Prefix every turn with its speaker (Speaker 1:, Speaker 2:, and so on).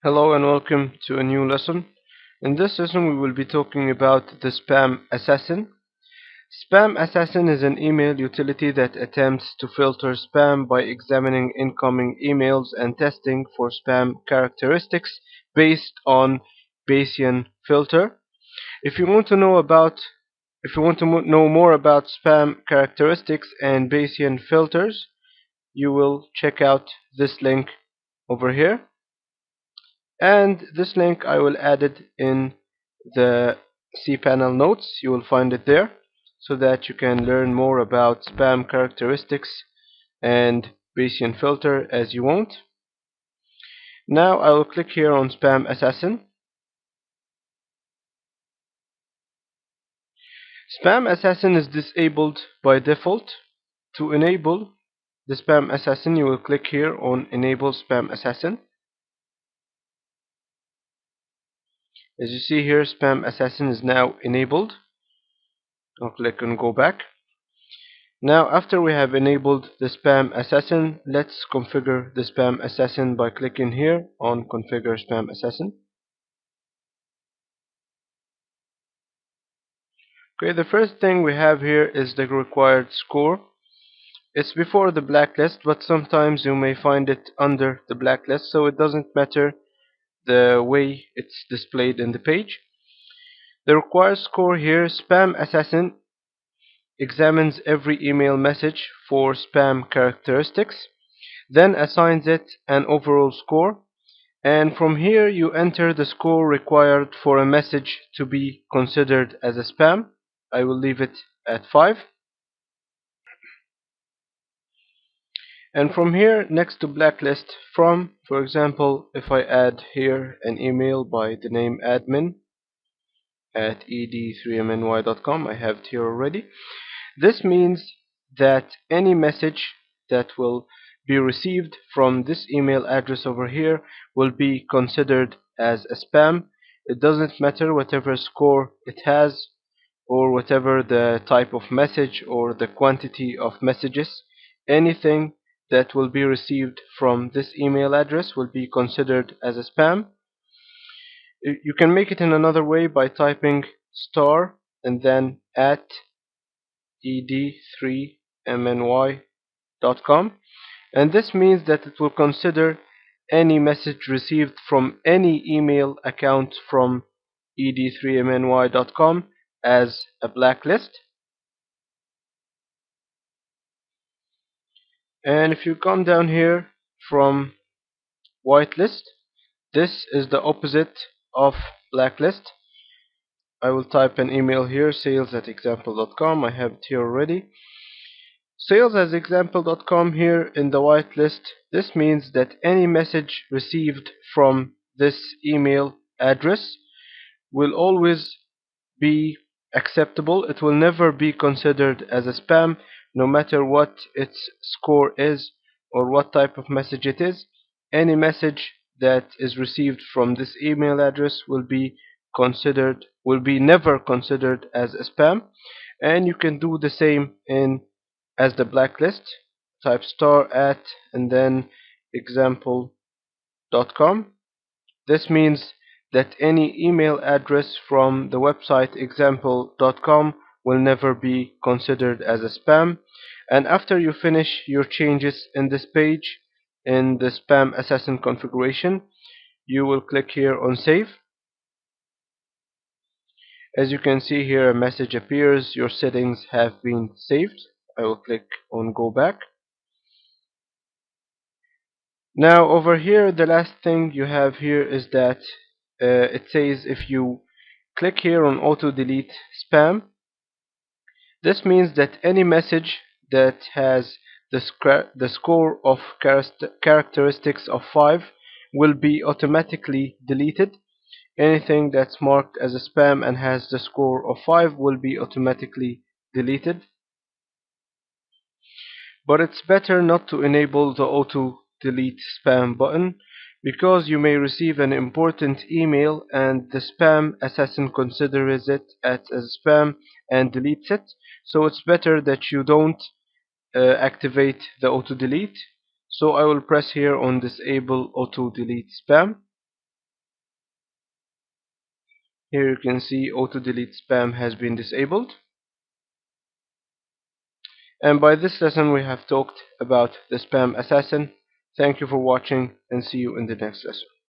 Speaker 1: Hello and welcome to a new lesson. In this lesson we will be talking about the Spam Assassin. Spam Assassin is an email utility that attempts to filter spam by examining incoming emails and testing for spam characteristics based on Bayesian filter. If you want to know about if you want to know more about spam characteristics and Bayesian filters, you will check out this link over here. And this link I will add it in the cPanel notes. You will find it there so that you can learn more about spam characteristics and Bayesian filter as you want. Now I will click here on Spam Assassin. Spam Assassin is disabled by default. To enable the Spam Assassin, you will click here on Enable Spam Assassin. As you see here, Spam Assassin is now enabled. I'll click on Go Back. Now, after we have enabled the Spam Assassin, let's configure the Spam Assassin by clicking here on Configure Spam Assassin. Okay, the first thing we have here is the required score. It's before the blacklist, but sometimes you may find it under the blacklist, so it doesn't matter the way it's displayed in the page. The required score here, Spam Assassin examines every email message for spam characteristics, then assigns it an overall score, and from here you enter the score required for a message to be considered as a spam. I will leave it at 5. And from here, next to blacklist from, for example, if I add here an email by the name admin@ed3mny.com, I have it here already. This means that any message that will be received from this email address over here will be considered as a spam. It doesn't matter whatever score it has or whatever the type of message or the quantity of messages. Anything that will be received from this email address will be considered as a spam. You can make it in another way by typing star and then at ed3mny.com, and this means that it will consider any message received from any email account from ed3mny.com as a blacklist. And if you come down here from whitelist, this is the opposite of blacklist. I will type an email here, sales@example.com. I have it here already. Sales@example.com here in the whitelist. This means that any message received from this email address will always be acceptable. It will never be considered as a spam, no matter what its score is or what type of message it is. Any message that is received from this email address will be never considered as a spam. And you can do the same in as the blacklist. Type star at and then example.com. This means that any email address from the website example.com will never be considered as a spam. And after you finish your changes in this page in the Spam Assassin configuration, you will click here on Save. As you can see here, a message appears, your settings have been saved. I will click on Go Back. Now over here, the last thing you have here is that it says if you click here on auto delete spam, this means that any message that has the score of characteristics of 5 will be automatically deleted. Anything that's marked as a spam and has the score of 5 will be automatically deleted. But it's better not to enable the auto delete spam button, because you may receive an important email and the Spam Assassin considers it as a spam and deletes it. So it's better that you don't activate the auto delete. So I will press here on disable auto delete spam. Here you can see auto delete spam has been disabled. And by this lesson we have talked about the spam assassin. Thank you for watching and see you in the next lesson.